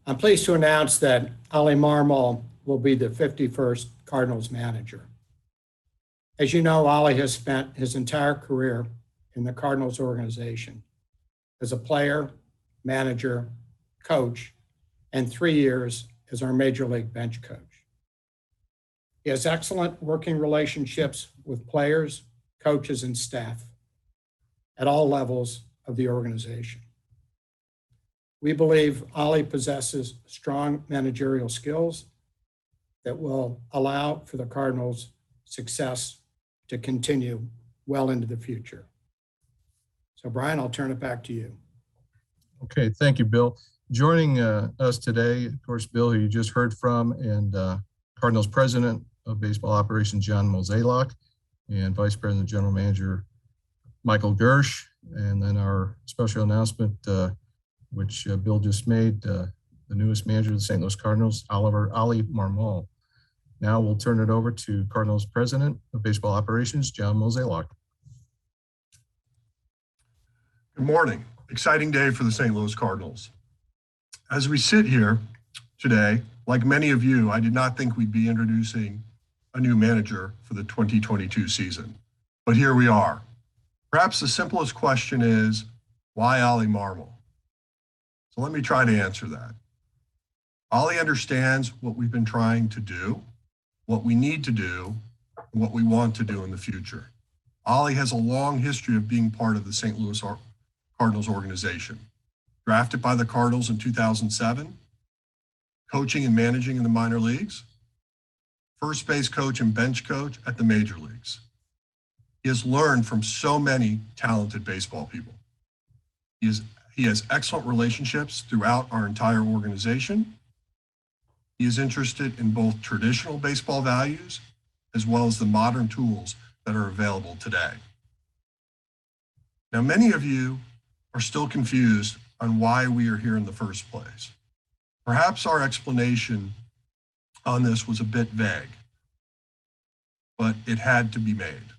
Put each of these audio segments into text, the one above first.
I'm pleased to announce that Ollie Marmol will be the 51st Cardinals manager. As you know, Ollie has spent his entire career in the Cardinals organization as a player, manager, coach, and 3 years as our Major League bench coach. He has excellent working relationships with players, coaches, and staff at all levels of the organization. We believe Ollie possesses strong managerial skills that will allow for the Cardinals' success to continue well into the future. So Brian, I'll turn it back to you. Okay, thank you, Bill. Joining us today, of course, Bill, who you just heard from, and Cardinals President of Baseball Operations, John Mozeliak, and Vice President General Manager, Michael Gersh, and then our special announcement, which Bill just made, the newest manager of the St. Louis Cardinals, Ollie Marmol. Now we'll turn it over to Cardinals President of Baseball Operations, John Mozeliak. Good morning. Exciting day for the St. Louis Cardinals. As we sit here today, like many of you, I did not think we'd be introducing a new manager for the 2022 season, but here we are. Perhaps the simplest question is, why Ollie Marmol? So let me try to answer that. Ollie understands what we've been trying to do, what we need to do, and what we want to do in the future. Ollie has a long history of being part of the St. Louis Cardinals organization. Drafted by the Cardinals in 2007, coaching and managing in the minor leagues, first base coach and bench coach at the major leagues. He has learned from so many talented baseball people. He has excellent relationships throughout our entire organization. He is interested in both traditional baseball values as well as the modern tools that are available today. Now, many of you are still confused on why we are here in the first place. Perhaps our explanation on this was a bit vague, but it had to be made.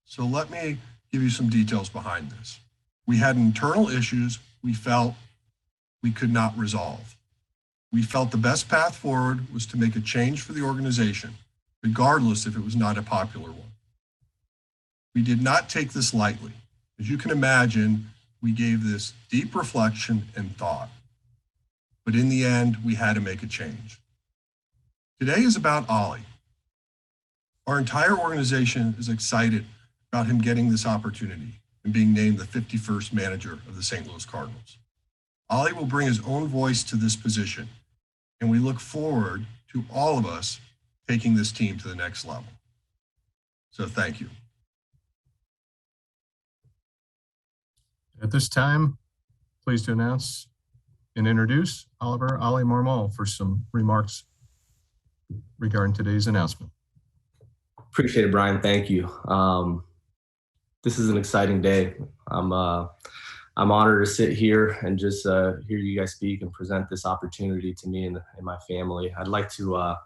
So let me give you some details behind this. We had internal issues we felt we could not resolve. We felt the best path forward was to make a change for the organization, regardless if it was not a popular one. We did not take this lightly. As you can imagine, we gave this deep reflection and thought. But in the end, we had to make a change. Today is about Ollie. Our entire organization is excited about him getting this opportunity and being named the 51st manager of the St. Louis Cardinals. Ollie will bring his own voice to this position, and we look forward to all of us taking this team to the next level. So thank you. At this time, pleased to announce and introduce Ollie Marmol for some remarks regarding today's announcement. Appreciate it, Brian. Thank you. This is an exciting day. I'm honored to sit here and just hear you guys speak and present this opportunity to me and my family. I'd like to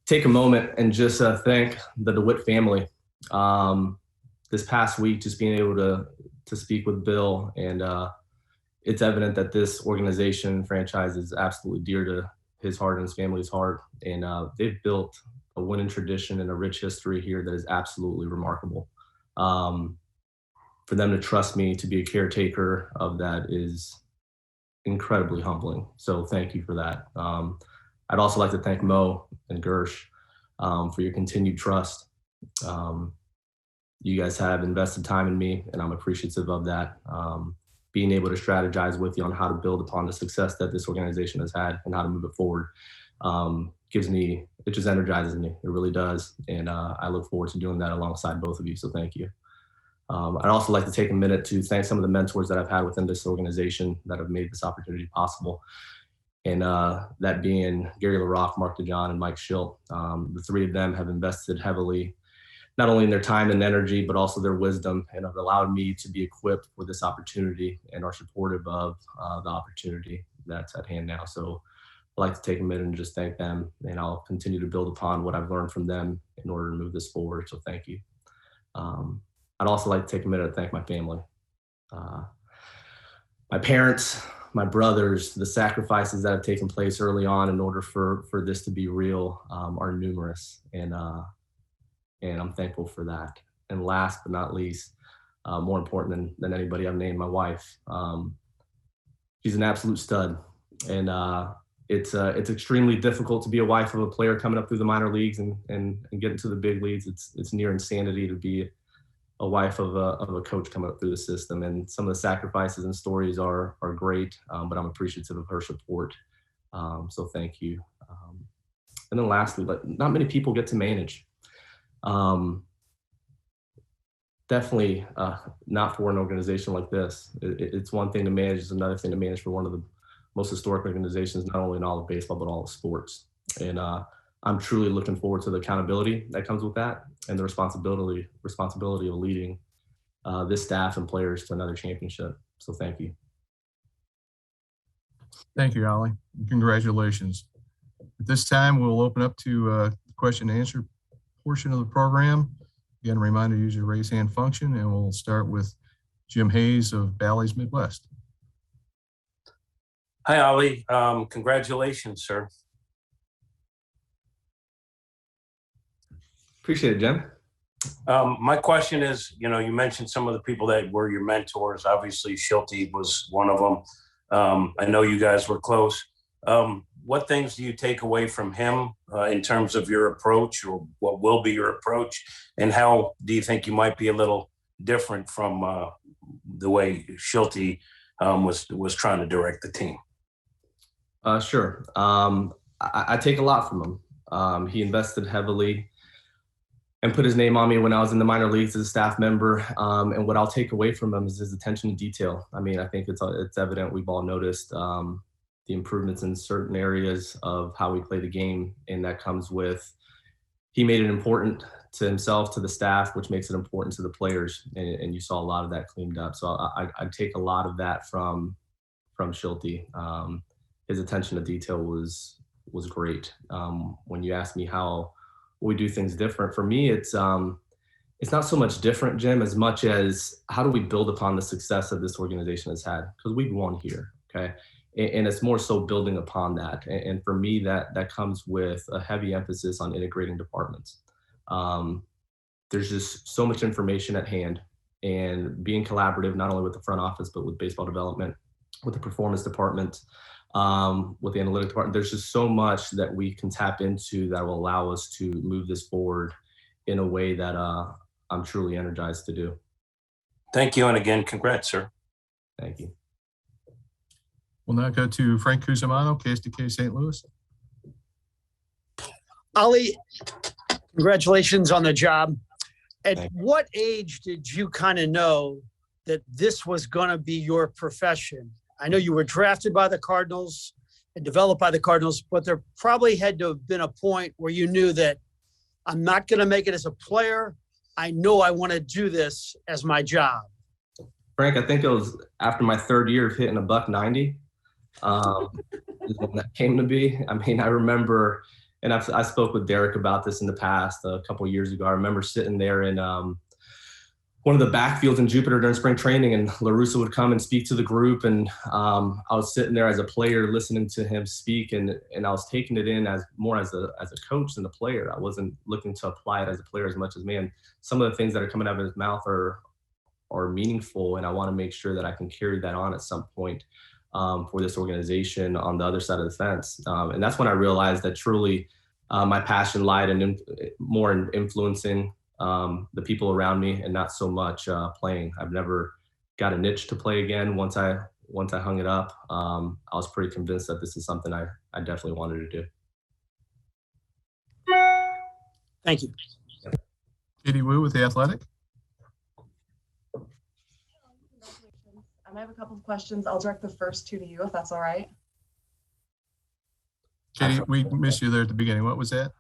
take a moment and just thank the DeWitt family. This past week, just being able to speak with Bill, and it's evident that this organization franchise is absolutely dear to his heart and his family's heart. And they've built a winning tradition and a rich history here that is absolutely remarkable. For them to trust me to be a caretaker of that is incredibly humbling. So thank you for that. I'd also like to thank Mo and Gersh for your continued trust. You guys have invested time in me, and I'm appreciative of that. Being able to strategize with you on how to build upon the success that this organization has had and how to move it forward it just energizes me. It really does. And I look forward to doing that alongside both of you. So thank you. I'd also like to take a minute to thank some of the mentors that I've had within this organization that have made this opportunity possible. And that being Gary LaRock, Mark DeJohn, and Mike Shildt. The three of them have invested heavily, not only in their time and energy, but also their wisdom, and have allowed me to be equipped for this opportunity and are supportive of the opportunity that's at hand now. So I'd like to take a minute and just thank them, and I'll continue to build upon what I've learned from them in order to move this forward. So thank you. I'd also like to take a minute to thank my family. My parents, my brothers, the sacrifices that have taken place early on in order for this to be real are numerous, and I'm thankful for that. And last but not least, more important than anybody I've named, my wife. She's an absolute stud, and it's extremely difficult to be a wife of a player coming up through the minor leagues and getting to the big leagues. It's near insanity to be a wife of a coach coming up through the system, and some of the sacrifices and stories are great, but I'm appreciative of her support. So thank you. And then lastly, not many people get to manage. Definitely not for an organization like this. It's one thing to manage, it's another thing to manage for one of the most historic organizations, not only in all of baseball, but all of sports. And I'm truly looking forward to the accountability that comes with that, and the responsibility of leading this staff and players to another championship. So thank you. Thank you, Ollie. Congratulations. At this time, we'll open up to the question and answer portion of the program. Again, a reminder to use your raise hand function, and we'll start with Jim Hayes of Bally's Midwest. Hi, Ollie. Congratulations, sir. Appreciate it, Jim. My question is, you mentioned some of the people that were your mentors. Obviously, Shildt was one of them. I know you guys were close. What things do you take away from him in terms of your approach, or what will be your approach? And how do you think you might be a little different from the way Shildt was trying to direct the team? Sure. I take a lot from him. He invested heavily and put his name on me when I was in the minor leagues as a staff member. And what I'll take away from him is his attention to detail. I mean, I think it's evident, we've all noticed the improvements in certain areas of how we play the game. And that comes with, he made it important to himself, to the staff, which makes it important to the players. And you saw a lot of that cleaned up. So I take a lot of that from Shildt. His attention to detail was great. When you ask me how we do things different, for me, it's not so much different, Jim, as much as how do we build upon the success that this organization has had? Because we've won here, okay? And it's more so building upon that. And for me, that comes with a heavy emphasis on integrating departments. There's just so much information at hand, and being collaborative, not only with the front office, but with baseball development, with the performance department, with the analytic department. There's just so much that we can tap into that will allow us to move this forward in a way that I'm truly energized to do. Thank you. And again, congrats, sir. Thank you. We'll now go to Frank Cusimano, KSTK St. Louis. Ollie, congratulations on the job. At what age did you kind of know that this was going to be your profession? I know you were drafted by the Cardinals and developed by the Cardinals, but there probably had to have been a point where you knew that I'm not going to make it as a player. I know I want to do this as my job. Frank, I think it was after my third year of hitting a $190. Is when that came to be. I mean, I remember, and I spoke with Derek about this in the past a couple of years ago. I remember sitting there in one of the backfields in Jupiter during spring training, and LaRussa would come and speak to the group, and I was sitting there as a player listening to him speak, and I was taking it in as more as a coach than a player. I wasn't looking to apply it as a player as much as, man, some of the things that are coming out of his mouth are meaningful, and I want to make sure that I can carry that on at some point for this organization on the other side of the fence. And that's when I realized that truly my passion lied more in influencing the people around me, and not so much playing. I've never got a niche to play again. Once I hung it up, I was pretty convinced that this is something I definitely wanted to do. Thank you. Katie Wu with The Athletic. I have a couple of questions. I'll direct the first two to you, if that's all right. Katie, we missed you there at the beginning. What was that?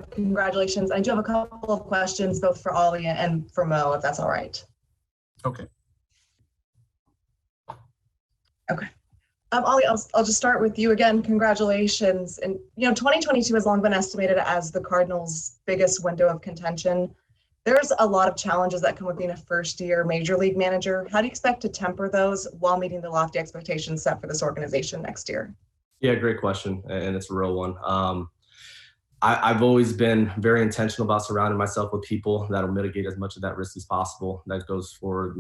Congratulations. I do have a couple of questions, both for Ollie and for Mo, if that's all right. Okay. Okay. Ollie, I'll just start with you again. Congratulations. And 2022 has long been estimated as the Cardinals' biggest window of contention. There's a lot of challenges that come with being a first-year major league manager. How do you expect to temper those while meeting the lofty expectations set for this organization next year? Yeah, great question, and it's a real one. I've always been very intentional about surrounding myself with people that'll mitigate as much of that risk as possible. That goes for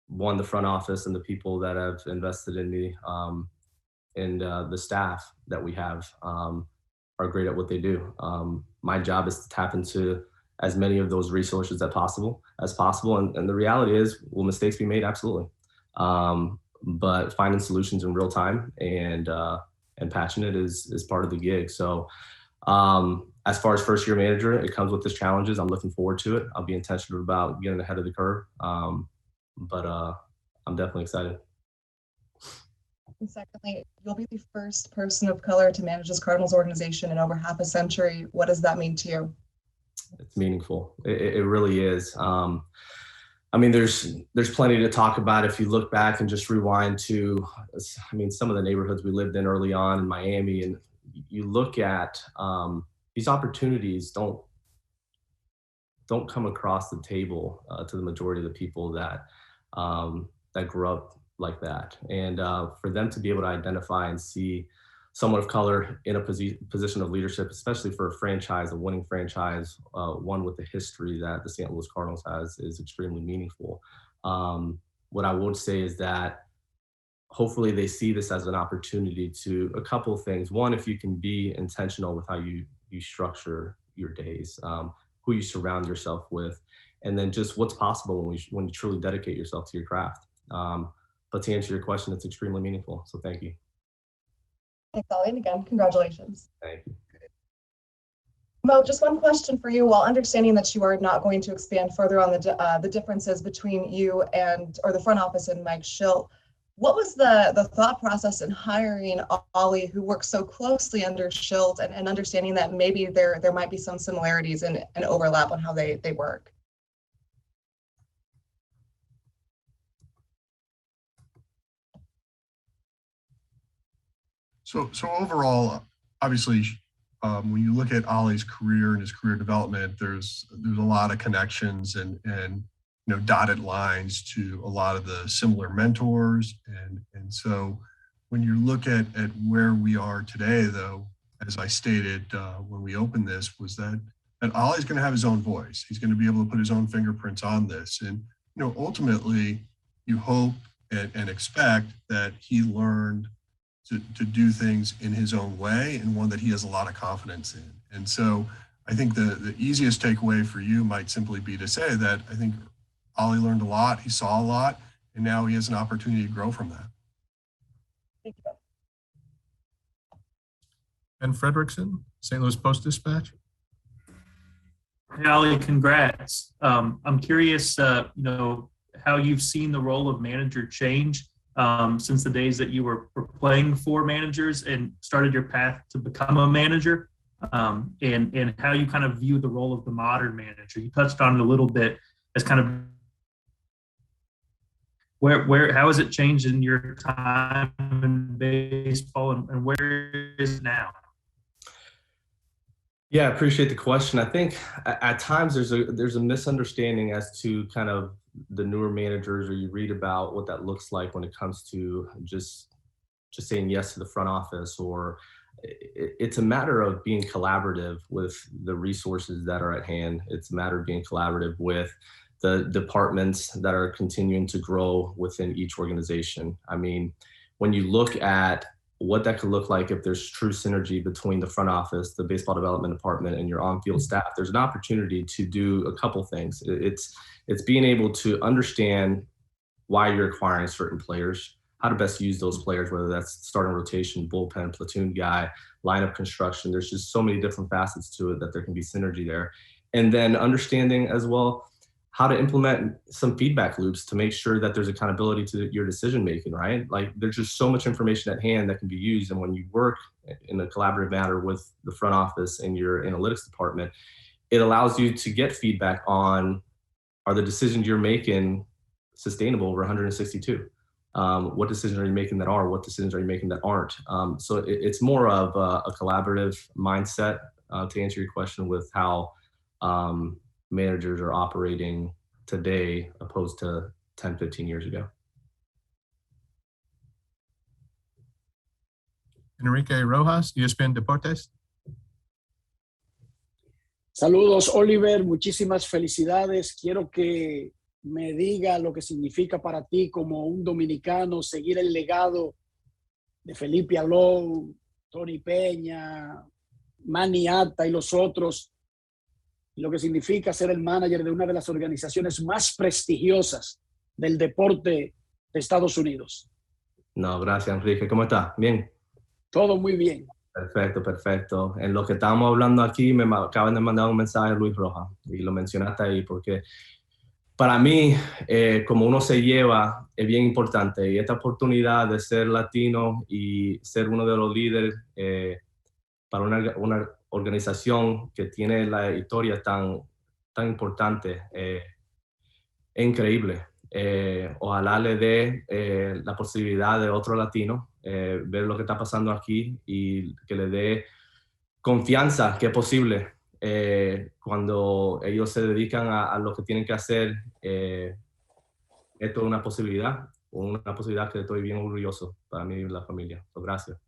one, the front office and the people that have invested in me, and the staff that we have are great at what they do. My job is to tap into as many of those resources as possible. And the reality is, will mistakes be made? Absolutely. But finding solutions in real time and patching it is part of the gig. So as far as first year manager, it comes with its challenges. I'm looking forward to it. I'll be intentional about getting ahead of the curve. But I'm definitely excited. And secondly, you'll be the first person of color to manage this Cardinals organization in over half a century. What does that mean to you? It's meaningful. It really is. I mean, there's plenty to talk about if you look back and just rewind to, I mean, some of the neighborhoods we lived in early on in Miami, and you look at these opportunities don't come across the table to the majority of the people that grew up like that. And for them to be able to identify and see someone of color in a position of leadership, especially for a franchise, a winning franchise, one with the history that the St. Louis Cardinals has, is extremely meaningful. What I would say is that hopefully they see this as an opportunity to a couple of things. One, if you can be intentional with how you structure your days, who you surround yourself with, and then just what's possible when you truly dedicate yourself to your craft. But to answer your question, it's extremely meaningful. So thank you. Thanks, Ollie. And again, congratulations. Thank you. Mo, just one question for you. While understanding that you are not going to expand further on the differences between you or the front office and Mike Shildt, what was the thought process in hiring Ollie, who works so closely under Shildt, and understanding that maybe there might be some similarities and overlap on how they work? So overall, obviously, when you look at Ollie's career and his career development, there's a lot of connections and dotted lines to a lot of the similar mentors. And so when you look at where we are today, though, as I stated when we opened this, was that Ollie's going to have his own voice. He's going to be able to put his own fingerprints on this. And ultimately, you hope and expect that he learned to do things in his own way, and one that he has a lot of confidence in. And so I think the easiest takeaway for you might simply be to say that I think Ollie learned a lot, he saw a lot, and now he has an opportunity to grow from that. Thank you. Ben Frederickson, St. Louis Post-Dispatch. Hey, Ollie, congrats. I'm curious, how you've seen the role of manager change since the days that you were playing for managers and started your path to become a manager, and how you kind of view the role of the modern manager. You touched on it a little bit as kind of how has it changed in your time in baseball, and where is it now? Yeah, I appreciate the question. I think at times there's a misunderstanding as to kind of the newer managers, or you read about what that looks like when it comes to just saying yes to the front office, or it's a matter of being collaborative with the resources that are at hand. It's a matter of being collaborative with the departments that are continuing to grow within each organization. I mean, when you look at what that could look like if there's true synergy between the front office, the baseball development department, and your on-field staff, there's an opportunity to do a couple things. It's being able to understand why you're acquiring certain players, how to best use those players, whether that's starting rotation, bullpen, platoon guy, lineup construction. There's just so many different facets to it that there can be synergy there. And then understanding as well how to implement some feedback loops to make sure that there's accountability to your decision making, right? Like, there's just so much information at hand that can be used. And when you work in a collaborative manner with the front office and your analytics department, it allows you to get feedback on, are the decisions you're making sustainable over 162? What decisions are you making that are? What decisions are you making that aren't? So it's more of a collaborative mindset to answer your question with how managers are operating today opposed to 10, 15 years ago. Enrique Rojas, ESPN Deportes. Saludos, Oliver. Muchísimas felicidades. Quiero que me diga lo que significa para ti como un dominicano seguir el legado de Felipe Alou, Tony Peña, Manny Atta y los otros, y lo que significa ser el manager de una de las organizaciones más prestigiosas del deporte de Estados Unidos. No, gracias, Enrique. ¿Cómo estás? Bien. Todo muy bien. Perfecto, perfecto. En lo que estábamos hablando aquí, me acaban de mandar un mensaje Luis Rojas y lo mencionaste ahí porque para mí, como uno se lleva, es bien importante. Y esta oportunidad de ser latino y ser uno de los líderes para una organización que tiene la historia tan importante, es increíble. Ojalá le dé la posibilidad de otro latino ver lo que está pasando aquí y que le dé confianza que es posible cuando ellos se dedican a lo que tienen que hacer. Esto es una posibilidad que estoy bien orgulloso para mí y la familia. Gracias.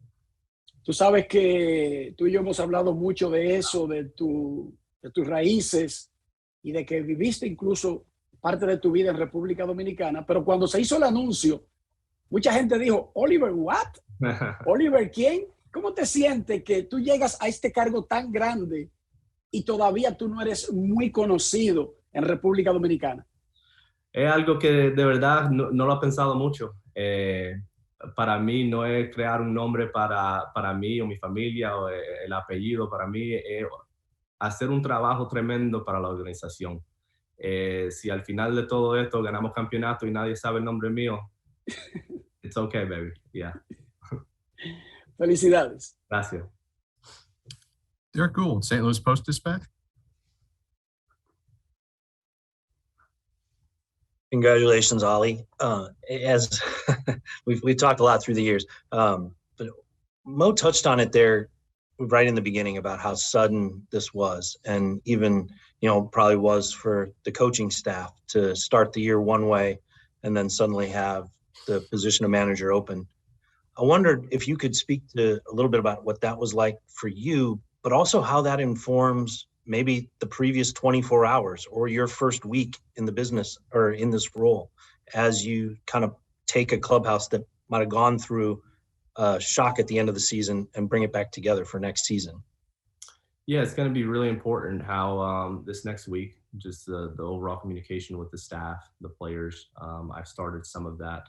Tú sabes que tú y yo hemos hablado mucho de eso, de tus raíces y de que viviste incluso parte de tu vida en República Dominicana, pero cuando se hizo el anuncio, mucha gente dijo, Oliver, ¿what? Oliver, ¿quién? ¿Cómo te sientes que tú llegas a este cargo tan grande y todavía tú no eres muy conocido en República Dominicana? Es algo que de verdad no lo he pensado mucho. Para mí no es crear un nombre para mí o mi familia o el apellido. Para mí es hacer un trabajo tremendo para la organización. Si al final de todo esto ganamos campeonato y nadie sabe el nombre mío, it's okay, baby. Yeah. Felicidades. Gracias. Derek Gould, St. Louis Post-Dispatch. Congratulations, Ollie. As we've talked a lot through the years, but Mo touched on it there right in the beginning about how sudden this was, and even probably was for the coaching staff to start the year one way and then suddenly have the position of manager open. I wondered if you could speak to a little bit about what that was like for you, but also how that informs maybe the previous 24 hours or your first week in the business or in this role as you kind of take a clubhouse that might have gone through a shock at the end of the season and bring it back together for next season. Yeah, it's going to be really important how this next week, just the overall communication with the staff, the players. I've started some of that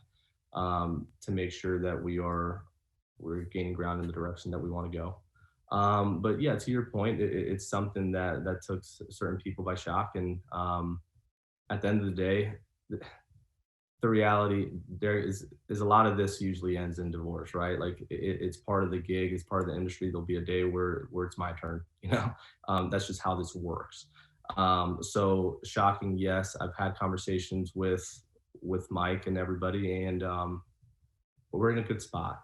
to make sure that we're gaining ground in the direction that we want to go. But yeah, to your point, it's something that took certain people by shock. And at the end of the day, the reality there is a lot of this usually ends in divorce, right? Like it's part of the gig, it's part of the industry. There'll be a day where it's my turn, that's just how this works. So shocking, yes. I've had conversations with Mike and everybody, and we're in a good spot.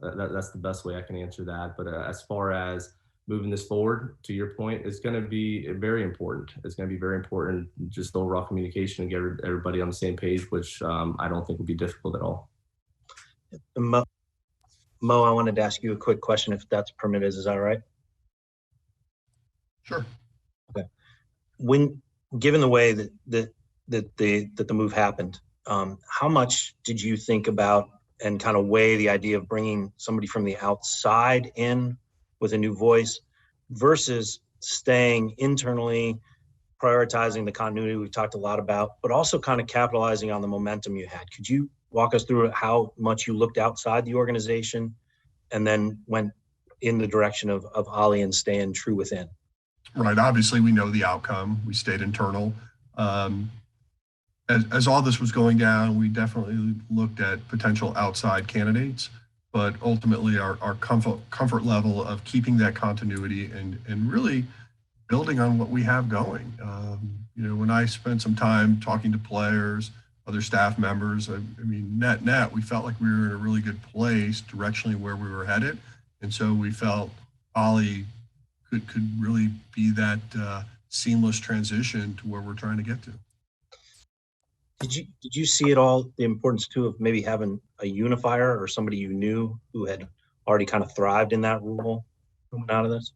That's the best way I can answer that. But as far as moving this forward, to your point, it's going to be very important. It's going to be very important, just the overall communication and get everybody on the same page, which I don't think will be difficult at all. Mo, I wanted to ask you a quick question, if that's permitted. Is that all right? Sure. Okay. Given the way that the move happened, how much did you think about and kind of weigh the idea of bringing somebody from the outside in with a new voice versus staying internally, prioritizing the continuity we've talked a lot about, but also kind of capitalizing on the momentum you had? Could you walk us through how much you looked outside the organization and then went in the direction of Ollie and staying true within? Right. Obviously, we know the outcome. We stayed internal. As all this was going down, we definitely looked at potential outside candidates, but ultimately our comfort level of keeping that continuity and really building on what we have going. When I spent some time talking to players, other staff members, I mean, net, we felt like we were in a really good place directionally where we were headed. And so we felt Ollie could really be that seamless transition to where we're trying to get to. Did you see at all the importance too of maybe having a unifier or somebody you knew who had already kind of thrived in that role coming out of this?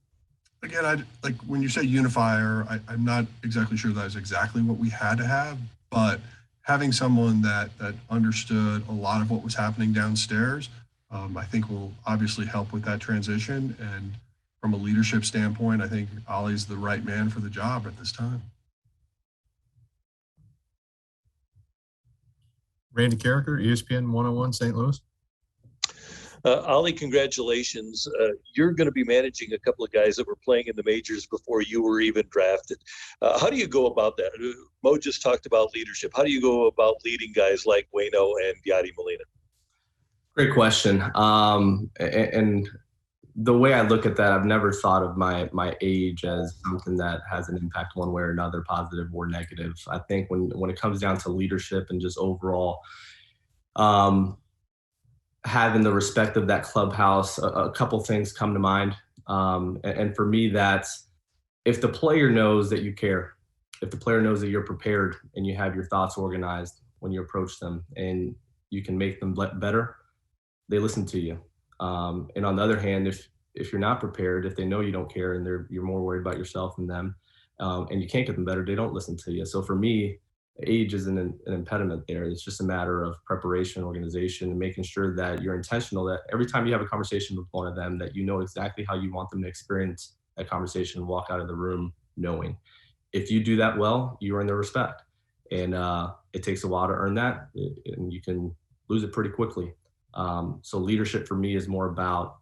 Again, like when you say unifier, I'm not exactly sure that's exactly what we had to have, but having someone that understood a lot of what was happening downstairs, I think will obviously help with that transition. And from a leadership standpoint, I think Ollie's the right man for the job at this time. Randy Carricker, ESPN 101 St. Louis. Ollie, congratulations. You're going to be managing a couple of guys that were playing in the majors before you were even drafted. How do you go about that? Mo just talked about leadership. How do you go about leading guys like Waino and Yadi Molina? Great question. And the way I look at that, I've never thought of my age as something that has an impact one way or another, positive or negative. I think when it comes down to leadership and just overall having the respect of that clubhouse, a couple things come to mind. And for me, that's if the player knows that you care, if the player knows that you're prepared and you have your thoughts organized when you approach them and you can make them better, they listen to you. And on the other hand, if you're not prepared, if they know you don't care and you're more worried about yourself than them, and you can't get them better, they don't listen to you. So for me, age isn't an impediment there. It's just a matter of preparation, organization, and making sure that you're intentional, that every time you have a conversation with one of them, that you know exactly how you want them to experience that conversation and walk out of the room knowing. If you do that well, you earn their respect. And it takes a while to earn that, and you can lose it pretty quickly. So leadership for me is more about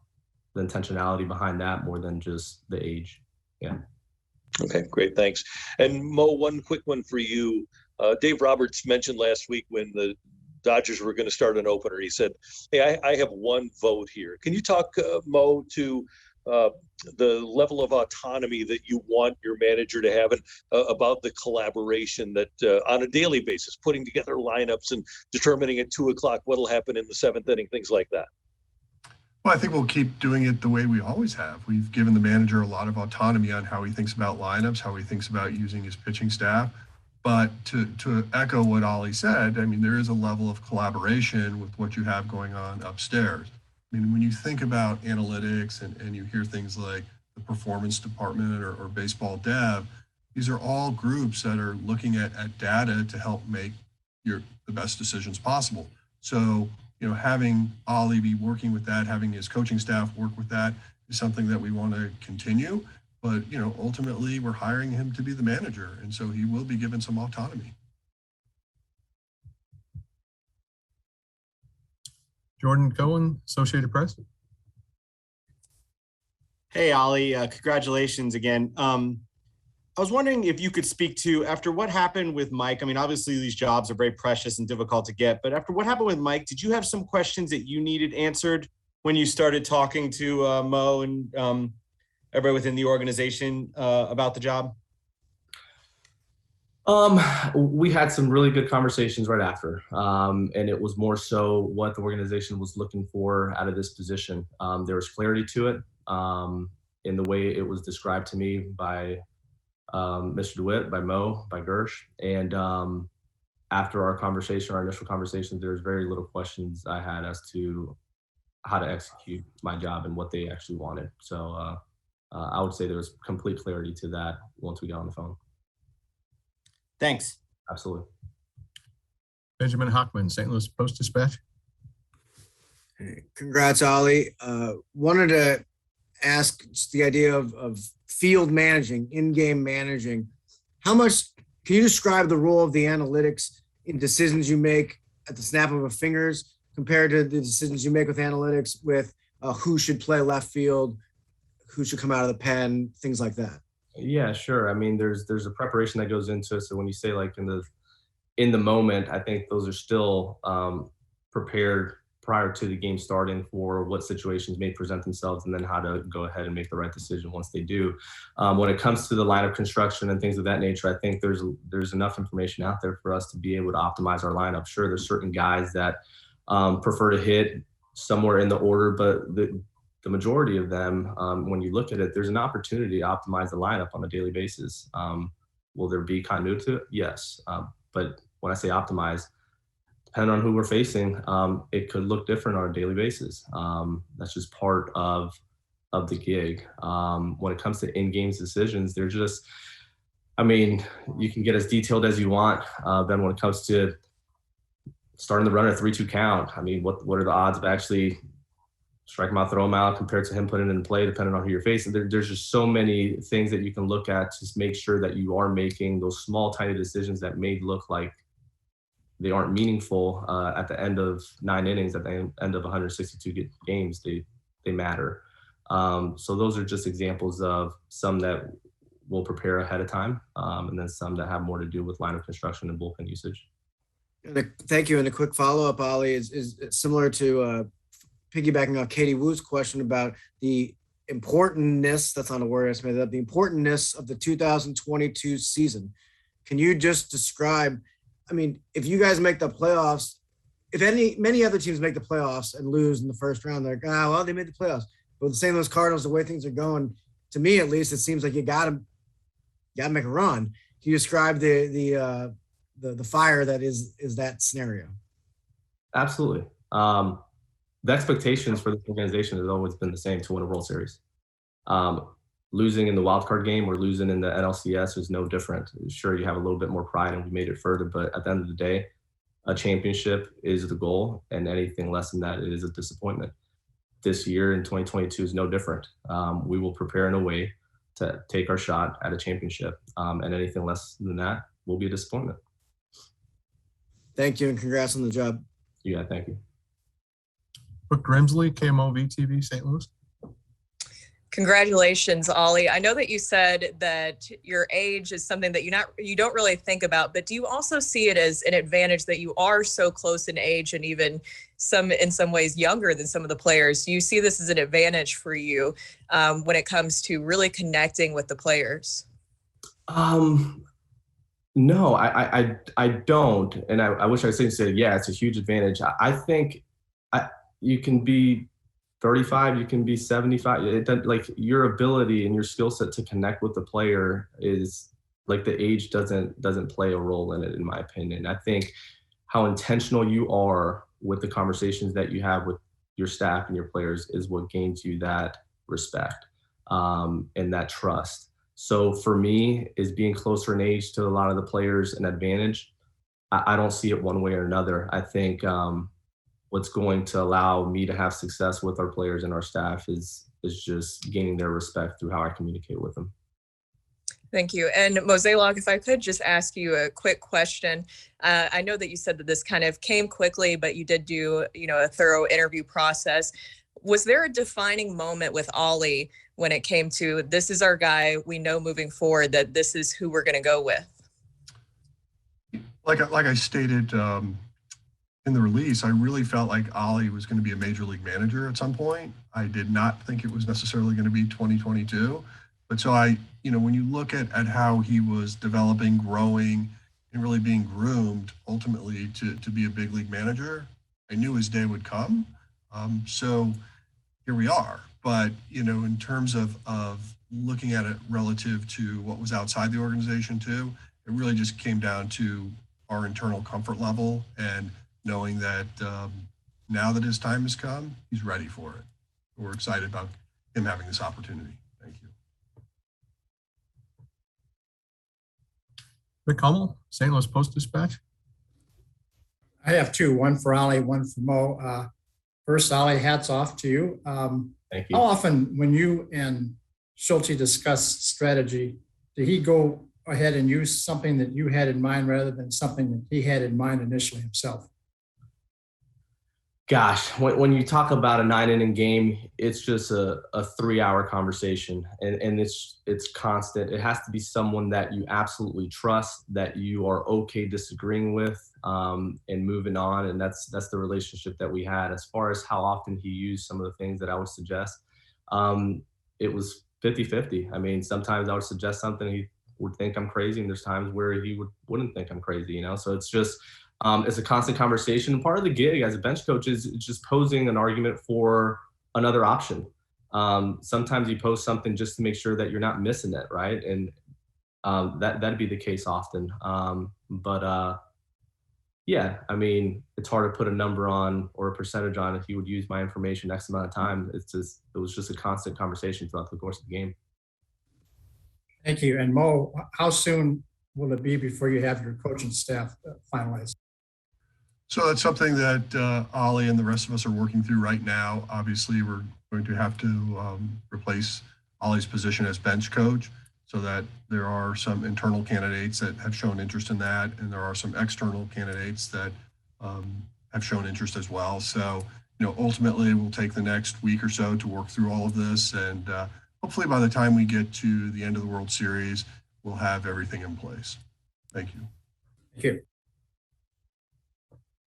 the intentionality behind that more than just the age. Yeah. Okay, great, thanks. And Mo, one quick one for you. Dave Roberts mentioned last week when the Dodgers were going to start an opener, he said, hey, I have one vote here. Can you talk, Mo, to the level of autonomy that you want your manager to have, and about the collaboration that on a daily basis, putting together lineups and determining at 2 o'clock what'll happen in the 7th inning, things like that? Well, I think we'll keep doing it the way we always have. We've given the manager a lot of autonomy on how he thinks about lineups, how he thinks about using his pitching staff. But to echo what Ollie said, I mean, there is a level of collaboration with what you have going on upstairs. I mean, when you think about analytics and you hear things like the performance department or baseball dev, these are all groups that are looking at data to help make the best decisions possible. So, you know, having Ollie be working with that, having his coaching staff work with that is something that we want to continue. But, you know, ultimately we're hiring him to be the manager. And so he will be given some autonomy. Jordan Cohen, Associated Press. Hey, Ollie, congratulations again. I was wondering if you could speak to, after what happened with Mike, I mean, obviously these jobs are very precious and difficult to get, but after what happened with Mike, did you have some questions that you needed answered when you started talking to Mo and everybody within the organization about the job? We had some really good conversations right after, and it was more so what the organization was looking for out of this position. There was clarity to it in the way it was described to me by Mr. DeWitt, by Mo, by Gersh. And after our initial conversation, there's very little questions I had as to how to execute my job and what they actually wanted. So I would say there was complete clarity to that once we got on the phone. Thanks. Absolutely. Benjamin Hockman, St. Louis Post-Dispatch. Congrats, Ollie. Wanted to ask just the idea of field managing, in-game managing. How much, can you describe the role of the analytics in decisions you make at the snap of a fingers compared to the decisions you make with analytics with who should play left field, who should come out of the pen, things like that? Yeah, sure. I mean, there's a preparation that goes into it. So when you say like in the moment, I think those are still prepared prior to the game starting for what situations may present themselves and then how to go ahead and make the right decision once they do. When it comes to the lineup construction and things of that nature, I think there's enough information out there for us to be able to optimize our lineup. Sure, there's certain guys that prefer to hit somewhere in the order, but the majority of them, when you look at it, there's an opportunity to optimize the lineup on a daily basis. Will there be continuity to it? Yes. But when I say optimize, depending on who we're facing, it could look different on a daily basis. That's just part of the gig. When it comes to in-game decisions, they're just, I mean, you can get as detailed as you want. Then when it comes to starting the runner at 3-2 count, I mean, what are the odds of actually strike him out, throw him out compared to him putting it in play, depending on who you're facing? There's just so many things that you can look at to make sure that you are making those small, tiny decisions that may look like they aren't meaningful at the end of 9 innings, at the end of 162 games. They matter. So those are just examples of some that we'll prepare ahead of time, and then some that have more to do with line of construction and bullpen usage. Thank you. And a quick follow-up, Ollie, is similar to piggybacking on Katie Wu's question about the importantness, that's not a word I made up, the importantness of the 2022 season. Can you just describe, I mean, if you guys make the playoffs, if many other teams make the playoffs and lose in the first round, they're like, well, they made the playoffs. But the St. Louis Cardinals, the way things are going, to me at least, it seems like you gotta make a run. Can you describe the fire that is that scenario? Absolutely. The expectations for this organization has always been the same, to win a World Series. Losing in the wild card game or losing in the NLCS is no different. Sure, you have a little bit more pride and we made it further, but at the end of the day, a championship is the goal, and anything less than that is a disappointment. This year in 2022 is no different. We will prepare in a way to take our shot at a championship, and anything less than that will be a disappointment. Thank you, and congrats on the job. Yeah, thank you. Brooke Grimsley, KMOV TV, St. Louis. Congratulations, Ollie. I know that you said that your age is something that you don't really think about, but do you also see it as an advantage that you are so close in age and even in some ways younger than some of the players? Do you see this as an advantage for you when it comes to really connecting with the players? No, I don't. And I wish I could say, yeah, it's a huge advantage. I think you can be 35, you can be 75. Like, your ability and your skill set to connect with the player is like, the age doesn't play a role in it, in my opinion. I think how intentional you are with the conversations that you have with your staff and your players is what gains you that respect and that trust. So for me, is being closer in age to a lot of the players an advantage? I don't see it one way or another. I think what's going to allow me to have success with our players and our staff is just gaining their respect through how I communicate with them. Thank you. And Mozeliak, if I could just ask you a quick question. I know that you said that this kind of came quickly, but you did do, a thorough interview process. Was there a defining moment with Ollie when it came to, this is our guy, we know moving forward that this is who we're going to go with? Like I stated in the release, I really felt like Ollie was going to be a major league manager at some point. I did not think it was necessarily going to be 2022. But so when you look at how he was developing, growing, and really being groomed ultimately to be a big league manager, I knew his day would come. So here we are. But, in terms of looking at it relative to what was outside the organization too, it really just came down to our internal comfort level and knowing that now that his time has come, he's ready for it. We're excited about him having this opportunity. Thank you. Rick Hummel, St. Louis Post-Dispatch. I have two, one for Ollie, one for Mo. First, Ollie, hats off to you. Thank you. How often, when you and Shildt discuss strategy, did he go ahead and use something that you had in mind rather than something that he had in mind initially himself? Gosh, when you talk about a 9-inning game, it's just a 3-hour conversation, and it's constant. It has to be someone that you absolutely trust, that you are okay disagreeing with, and moving on. And that's the relationship that we had. As far as how often he used some of the things that I would suggest, it was 50-50. I mean, sometimes I would suggest something, he would think I'm crazy, and there's times where he wouldn't think I'm crazy, So it's just, it's a constant conversation. And part of the gig as a bench coach is just posing an argument for another option. Sometimes you post something just to make sure that you're not missing it, right? And that'd be the case often. Yeah, I mean, it's hard to put a number on or a percentage on if you would use my information X amount of time. It was just a constant conversation throughout the course of the game. Thank you. And Mo, how soon will it be before you have your coaching staff finalized? So that's something that Ollie and the rest of us are working through right now. Obviously, we're going to have to replace Ollie's position as bench coach, so that there are some internal candidates that have shown interest in that, and there are some external candidates that have shown interest as well. So, ultimately, we'll take the next week or so to work through all of this, and hopefully by the time we get to the end of the World Series, we'll have everything in place. Thank you. Thank you.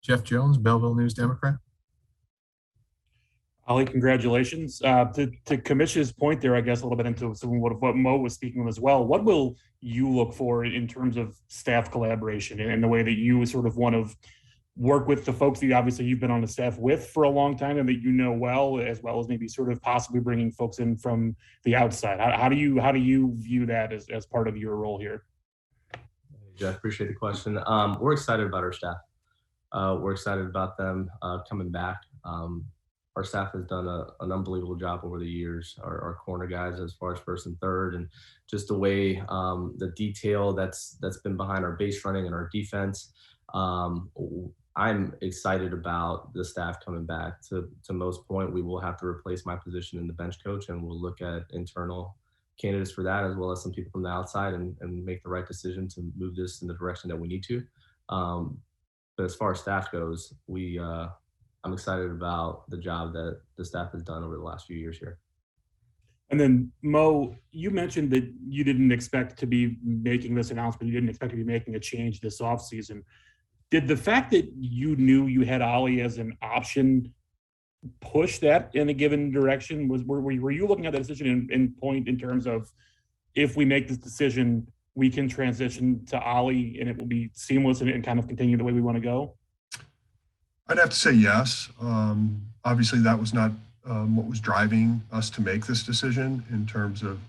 Jeff Jones, Belleville News Democrat. Ollie, congratulations. To Commission's point there, I guess a little bit into some of what Mo was speaking of as well. What will you look for in terms of staff collaboration and the way that you sort of want to work with the folks that obviously you've been on the staff with for a long time and that you know well as maybe sort of possibly bringing folks in from the outside? How do you view that as part of your role here? Jeff, appreciate the question. We're excited about our staff. We're excited about them coming back. Our staff has done an unbelievable job over the years. Our corner guys, as far as first and third, and just the way the detail that's been behind our base running and our defense. I'm excited about the staff coming back. To Mo's point, we will have to replace my position in the bench coach, and we'll look at internal candidates for that, as well as some people from the outside, and make the right decision to move this in the direction that we need to. But as far as staff goes, I'm excited about the job that the staff has done over the last few years here. And then Mo, you mentioned that you didn't expect to be making this announcement. You didn't expect to be making a change this offseason. Did the fact that you knew you had Ollie as an option push that in a given direction? Were you looking at that decision in terms of, if we make this decision, we can transition to Ollie and it will be seamless and kind of continue the way we want to go? I'd have to say yes. Obviously, that was not what was driving us to make this decision in terms of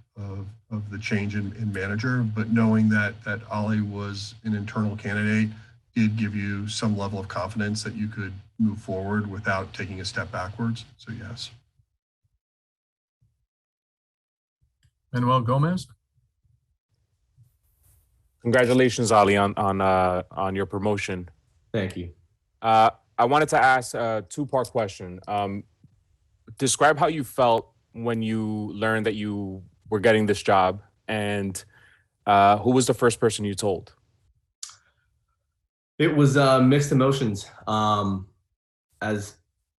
the change in manager, but knowing that Ollie was an internal candidate did give you some level of confidence that you could move forward without taking a step backwards. So yes. Manuel Gomez. Congratulations, Ollie, on your promotion. Thank you. I wanted to ask a two-part question. Describe how you felt when you learned that you were getting this job, and who was the first person you told? It was mixed emotions. As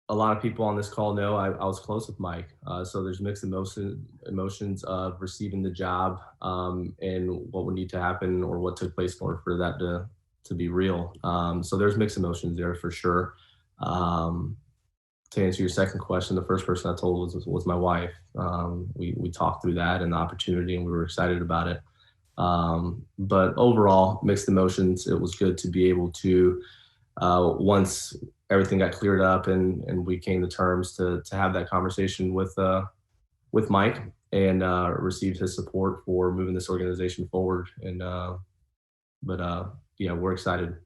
a lot of people on this call know, I was close with Mike. So there's mixed emotions of receiving the job and what would need to happen or what took place in order for that to be real. So there's mixed emotions there for sure. To answer your second question, the first person I told was my wife. We talked through that and the opportunity, and we were excited about it. But overall, mixed emotions. It was good to be able to, once everything got cleared up and we came to terms to have that conversation with Mike and received his support for moving this organization forward. And yeah, we're excited.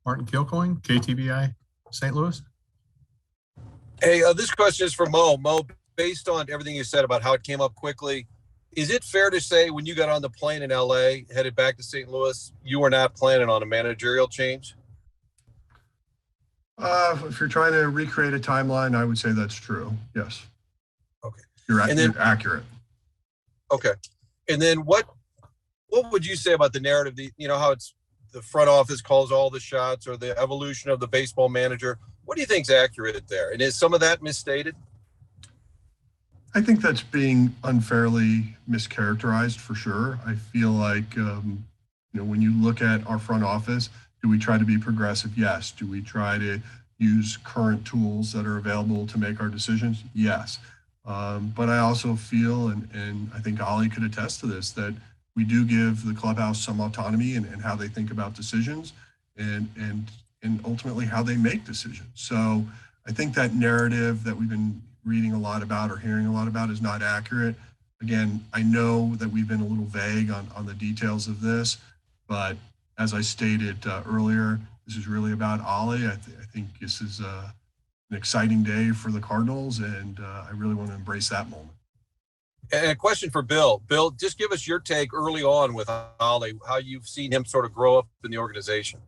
Martin Kilcoyne, KTVI, St. Louis. Hey, this question is for Mo. Mo, based on everything you said about how it came up quickly, is it fair to say when you got on the plane in LA, headed back to St. Louis, you were not planning on a managerial change? If you're trying to recreate a timeline, I would say that's true. Yes. Okay. You're accurate. Okay. And then what would you say about the narrative? How it's the front office calls all the shots, or the evolution of the baseball manager. What do you think is accurate there? And is some of that misstated? I think that's being unfairly mischaracterized for sure. I feel like, when you look at our front office, do we try to be progressive? Yes. Do we try to use current tools that are available to make our decisions? Yes. But I also feel, and I think Ollie could attest to this, that we do give the clubhouse some autonomy in how they think about decisions and ultimately how they make decisions. So I think that narrative that we've been reading a lot about or hearing a lot about is not accurate. Again, I know that we've been a little vague on the details of this, but as I stated earlier, this is really about Ollie. I think this is an exciting day for the Cardinals, and I really want to embrace that moment. And a question for Bill. Bill, just give us your take early on with Ollie, how you've seen him sort of grow up in the organization.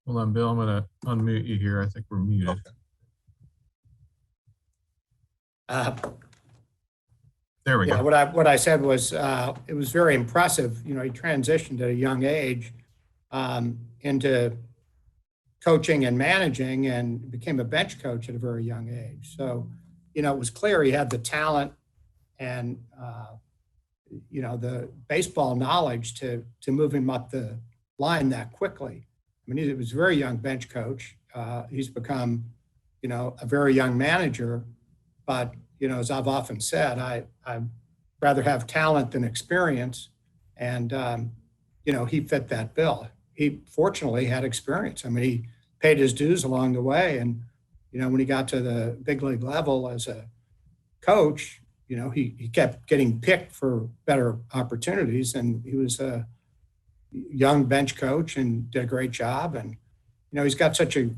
Hold on, Bill, I'm gonna unmute you here. I think we're muted. Okay. There we go. What I said was it was very impressive. You know, he transitioned at a young age into coaching and managing, and became a bench coach at a very young age. So, you know, it was clear he had the talent and you know, the baseball knowledge to move him up the line that quickly. I mean, he was a very young bench coach. He's become, you know, a very young manager. But, you know, as I've often said, I'd rather have talent than experience. And, you know, he fit that bill. He fortunately had experience. I mean, he paid his dues along the way. And, you know, when he got to the big league level as a coach, you know, he kept getting picked for better opportunities. And he was a young bench coach and did a great job. And, you know, he's got such a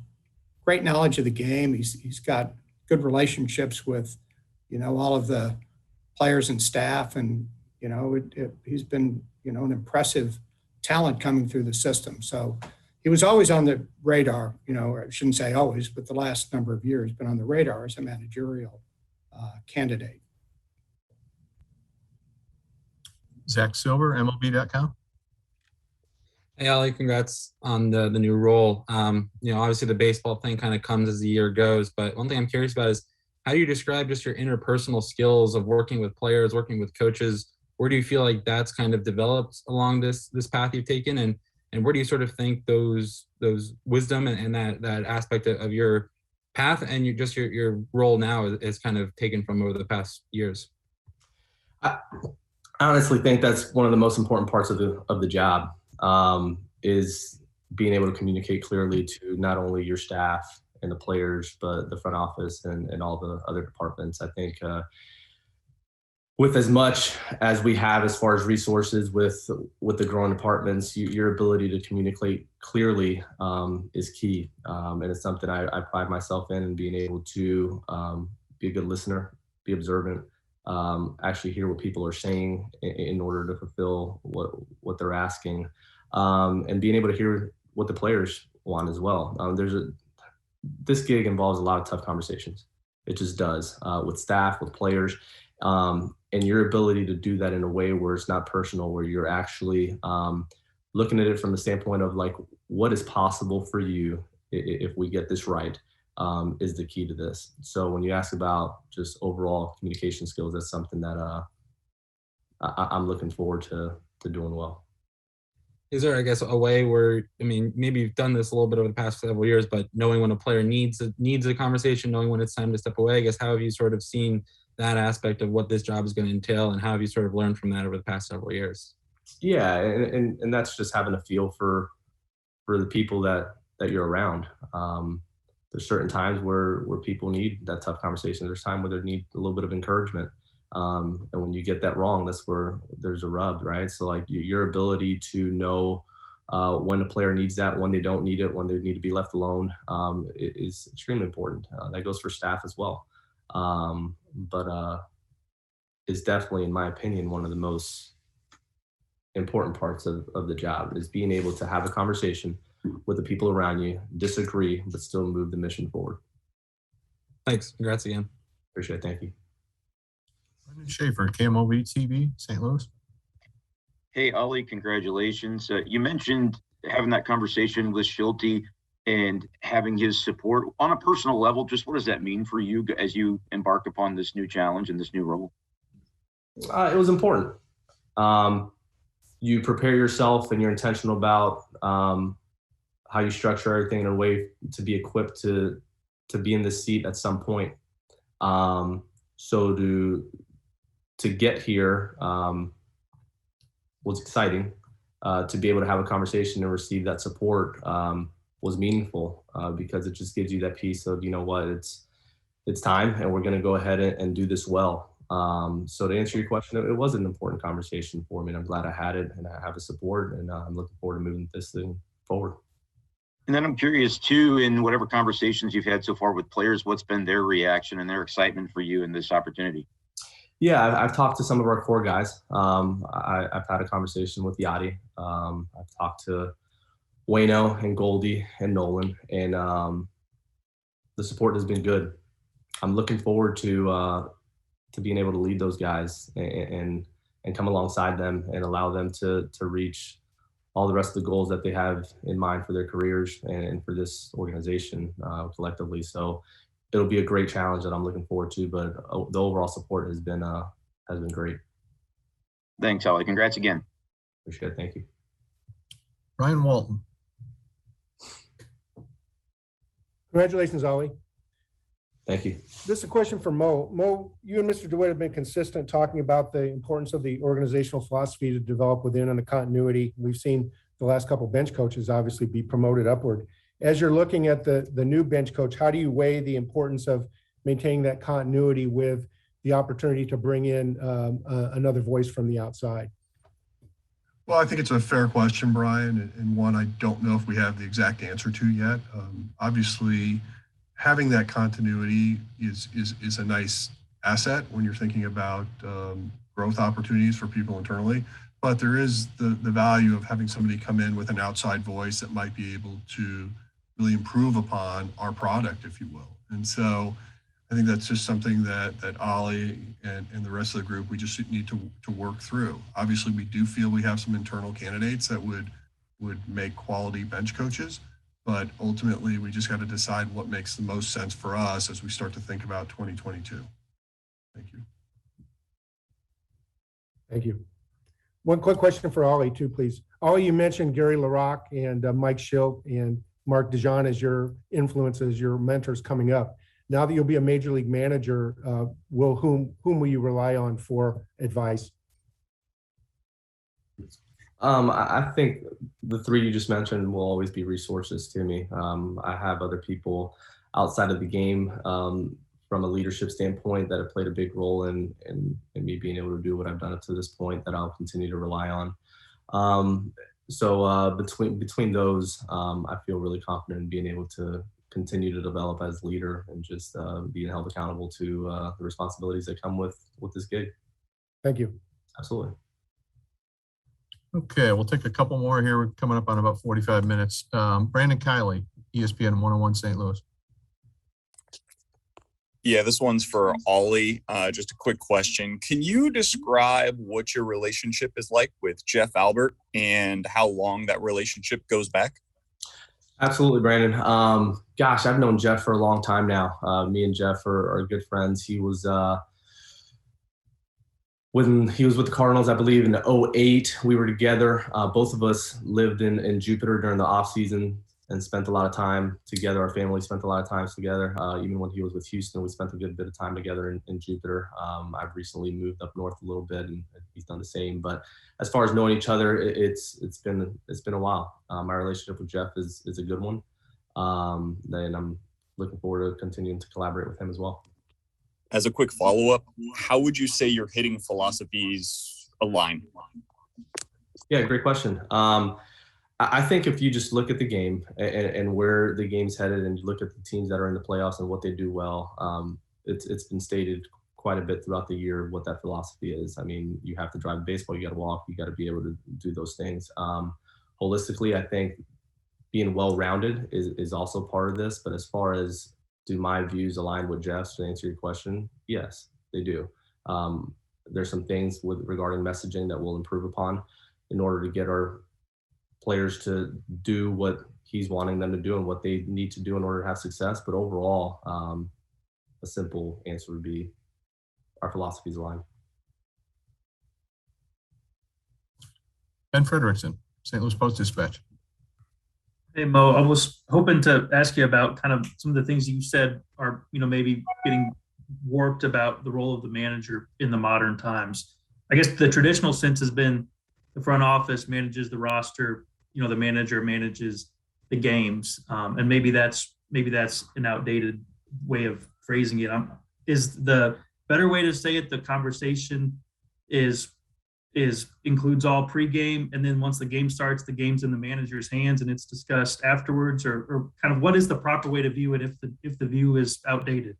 great knowledge of the game. He's got good relationships with, you know, all of the players and staff. And, you know, he's been, you know, an impressive talent coming through the system. So he was always on the radar, you know, or I shouldn't say always, but the last number of years been on the radar as a managerial candidate. Zach Silver, MLB.com. Hey, Ollie, congrats on the new role. You know, obviously the baseball thing kind of comes as the year goes, but one thing I'm curious about is how do you describe just your interpersonal skills of working with players, working with coaches? Where do you feel like that's kind of developed along this path you've taken? And where do you sort of think those wisdom and that aspect of your path and your role now is kind of taken from over the past years? I honestly think that's one of the most important parts of the job, is being able to communicate clearly to not only your staff and the players, but the front office and all the other departments. I think with as much as we have as far as resources with the growing departments, your ability to communicate clearly is key. And it's something I pride myself in being able to be a good listener, be observant, actually hear what people are saying in order to fulfill what they're asking, and being able to hear what the players want as well. This gig involves a lot of tough conversations. It just does, with staff, with players, and your ability to do that in a way where it's not personal, where you're actually looking at it from the standpoint of like, what is possible for you if we get this right, is the key to this. So when you ask about just overall communication skills, that's something that I'm looking forward to doing well. Is there, I guess, a way where, I mean, maybe you've done this a little bit over the past several years, but knowing when a player needs a conversation, knowing when it's time to step away, I guess, how have you sort of seen that aspect of what this job is going to entail, and how have you sort of learned from that over the past several years? Yeah, and that's just having a feel for the people that you're around. There's certain times where people need that tough conversation. There's time where they need a little bit of encouragement. And when you get that wrong, that's where there's a rub, right? So like your ability to know when a player needs that, when they don't need it, when they need to be left alone, is extremely important. That goes for staff as well. But it's definitely, in my opinion, one of the most important parts of the job is being able to have a conversation with the people around you, disagree, but still move the mission forward. Thanks. Congrats again. Appreciate it. Thank you. Brendan Schaefer, KMOV TV, St. Louis. Hey, Ollie, congratulations. You mentioned having that conversation with Shildt and having his support on a personal level. Just what does that mean for you as you embark upon this new challenge and this new role? It was important. You prepare yourself and you're intentional about how you structure everything in a way to be equipped to be in this seat at some point. So to get here was exciting. to be able to have a conversation and receive that support was meaningful because it just gives you that piece of, you know what, it's time and we're going to go ahead and do this well. So to answer your question, it was an important conversation for me, and I'm glad I had it and I have the support, and I'm looking forward to moving this thing forward. And then I'm curious too, in whatever conversations you've had so far with players, what's been their reaction and their excitement for you in this opportunity? Yeah, I've talked to some of our core guys. I've had a conversation with Yachty. I've talked to Wayno and Goldie and Nolan, and the support has been good. I'm looking forward to being able to lead those guys and come alongside them and allow them to reach all the rest of the goals that they have in mind for their careers and for this organization collectively. So it'll be a great challenge that I'm looking forward to, but the overall support has been great. Thanks, Ollie. Congrats again. Appreciate it. Thank you. Ryan Walton. Congratulations, Ollie. Thank you. This is a question for Mo. Mo, you and Mr. DeWitt have been consistent talking about the importance of the organizational philosophy to develop within and the continuity. We've seen the last couple of bench coaches obviously be promoted upward. As you're looking at the new bench coach, how do you weigh the importance of maintaining that continuity with the opportunity to bring in another voice from the outside? Well, I think it's a fair question, Brian, and one I don't know if we have the exact answer to yet. Obviously, having that continuity is a nice asset when you're thinking about growth opportunities for people internally. But there is the value of having somebody come in with an outside voice that might be able to really improve upon our product, if you will. And so I think that's just something that Ollie and the rest of the group, we just need to work through. Obviously, we do feel we have some internal candidates that would make quality bench coaches. But ultimately, we just got to decide what makes the most sense for us as we start to think about 2022. Thank you. Thank you. One quick question for Ollie too, please. Ollie, you mentioned Gary LaRocque and Mike Shildt and Mark DeJean as your influences, your mentors coming up. Now that you'll be a major league manager, whom will you rely on for advice? I think the three you just mentioned will always be resources to me. I have other people outside of the game from a leadership standpoint that have played a big role in me being able to do what I've done up to this point that I'll continue to rely on. So between those, I feel really confident in being able to continue to develop as leader and just being held accountable to the responsibilities that come with this gig. Thank you. Absolutely. Okay, we'll take a couple more here. We're coming up on about 45 minutes. Brandon Kiley, ESPN 101 St. Louis. Yeah, this one's for Ollie. Just a quick question. Can you describe what your relationship is like with Jeff Albert and how long that relationship goes back? Absolutely, Brandon. Gosh, I've known Jeff for a long time now. Me and Jeff are good friends. He was when he was with the Cardinals, I believe in 2008, we were together. Both of us lived in Jupiter during the off season and spent a lot of time together. Our family spent a lot of time together. Even when he was with Houston, we spent a good bit of time together in Jupiter. I've recently moved up north a little bit, and he's done the same. But as far as knowing each other, it's been a while. My relationship with Jeff is a good one, and I'm looking forward to continuing to collaborate with him as well. As a quick follow-up, how would you say your hitting philosophies align? Yeah, great question. I think if you just look at the game and where the game's headed and you look at the teams that are in the playoffs and what they do well, it's been stated quite a bit throughout the year what that philosophy is. I mean, you have to drive baseball, you got to walk, you got to be able to do those things. Holistically, I think being well-rounded is also part of this, but as far as do my views align with Jeff's, to answer your question? Yes, they do. There's some things regarding messaging that we'll improve upon in order to get our players to do what he's wanting them to do and what they need to do in order to have success. But overall, a simple answer would be our philosophies align. Ben Frederickson, St. Louis Post-Dispatch. Hey, Mo, I was hoping to ask you about kind of some of the things you said are, maybe getting warped about the role of the manager in the modern times. I guess the traditional sense has been the front office manages the roster, the manager manages the games. And maybe that's an outdated way of phrasing it. Is the better way to say it, the conversation includes all pregame, and then once the game starts, the game's in the manager's hands and it's discussed afterwards, or kind of what is the proper way to view it if the view is outdated?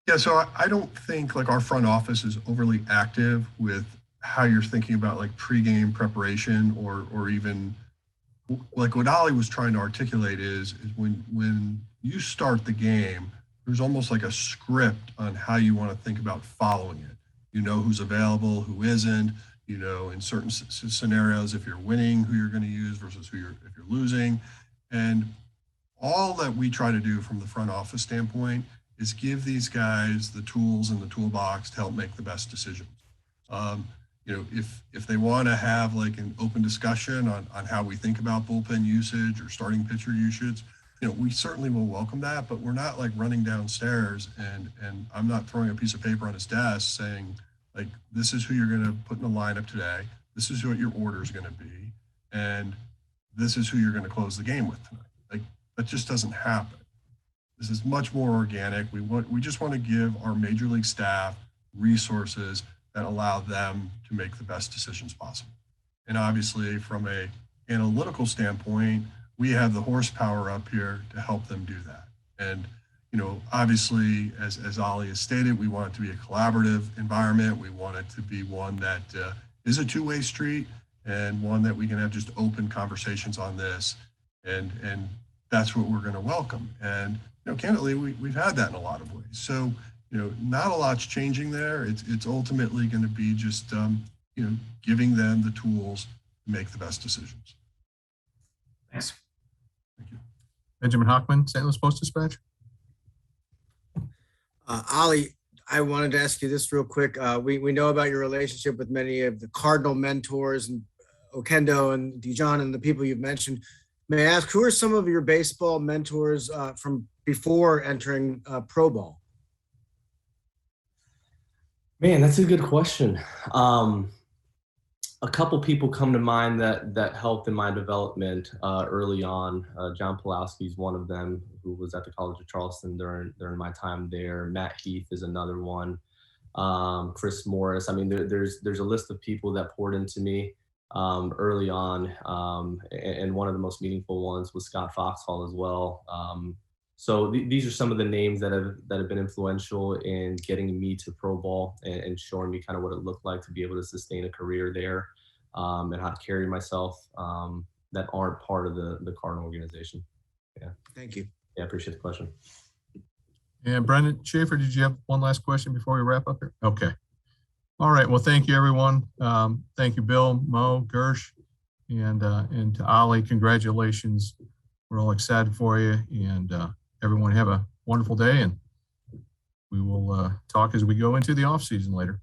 Yeah, so I don't think like our front office is overly active with how you're thinking about like pregame preparation or even like what Ollie was trying to articulate is when you start the game, there's almost like a script on how you want to think about following it. You know who's available, who isn't, in certain scenarios, if you're winning, who you're going to use versus if you're losing. And all that we try to do from the front office standpoint is give these guys the tools in the toolbox to help make the best decisions. If they want to have like an open discussion on how we think about bullpen usage or starting pitcher usage, we certainly will welcome that, but we're not like running downstairs and I'm not throwing a piece of paper on his desk saying like, this is who you're going to put in the lineup today. This is what your order is going to be. And this is who you're going to close the game with tonight. Like that just doesn't happen. This is much more organic. We just want to give our major league staff resources that allow them to make the best decisions possible. And obviously from a analytical standpoint, we have the horsepower up here to help them do that. And, obviously, as Ollie has stated, we want it to be a collaborative environment. We want it to be one that is a two-way street and one that we can have just open conversations on this. And that's what we're going to welcome. And, candidly, we've had that in a lot of ways. So, not a lot's changing there. It's ultimately going to be just, giving them the tools to make the best decisions. Thanks. Thank you. Benjamin Hockman, St. Louis Post-Dispatch. Ollie, I wanted to ask you this real quick. We know about your relationship with many of the Cardinal mentors and Oquendo and Dijon and the people you've mentioned. May I ask, who are some of your baseball mentors from before entering pro ball? Man, that's a good question. A couple people come to mind that helped in my development early on. John Pulowski is one of them, who was at the College of Charleston during my time there. Matt Heath is another one. Chris Morris. I mean, there's a list of people that poured into me early on, and one of the most meaningful ones was Scott Foxhall as well. So these are some of the names that have been influential in getting me to pro ball and showing me kind of what it looked like to be able to sustain a career there, and how to carry myself that aren't part of the Cardinal organization. Yeah. Thank you. Yeah, I appreciate the question. And Brendan Schaefer, did you have one last question before we wrap up here? Okay. All right. Well, thank you, everyone. Thank you, Bill, Mo, Gersh, and to Ollie, congratulations. We're all excited for you, and everyone have a wonderful day, and we will talk as we go into the off season later.